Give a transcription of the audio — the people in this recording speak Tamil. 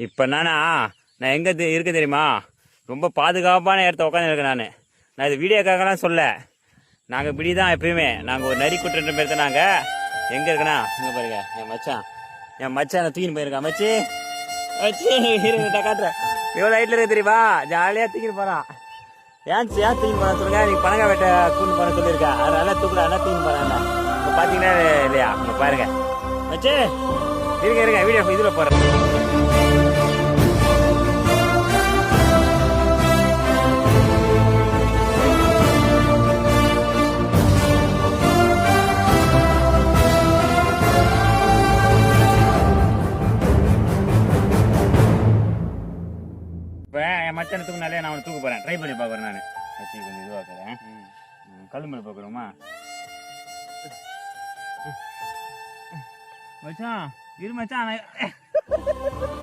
இப்போ நான் எங்கே இருக்க தெரியுமா? ரொம்ப பாதுகாப்பான இடத்த உட்காந்துருக்கேன் நான் இது வீடியோக்காகலாம் சொல்ல. நாங்கள் இப்படி தான் எப்பயுமே. நாங்கள் ஒரு நரி குட்டுன்ற பேர் தான். நாங்கள் எங்கே இருக்கேன்னா இங்கே பாருங்க, என் மச்சான் தூக்கின்னு போயிருக்கான். மச்சி காட்டுறேன் எவ்வளோ ஹைட்டில் இருக்கு தெரியுமா? ஜாலியாக தூக்கின்னு போகிறான். ஏன் தூக்கின்னு போகிறான் சொல்லுங்க. நீ பனங்கா வெட்ட கூண்டு போன சொல்லியிருக்கா. அதனால தூக்கல நல்லா தூக்கின்னு போகிறான். இப்போ பார்த்தீங்கன்னா இல்லையா? இங்கே பாருங்க மச்சி, இருங்க வீடியோ இதில் போகிறேன். இப்போ என் மச்சான தூக்குனாலே நான் அவனை தூக்க போகிறேன். ட்ரை பண்ணி பார்க்குறேன். நான் வச்சு கொஞ்சம் இதுவாக்குறேன். கல் மேலே பார்க்குறோமா? மச்சான் இரு மச்சான்.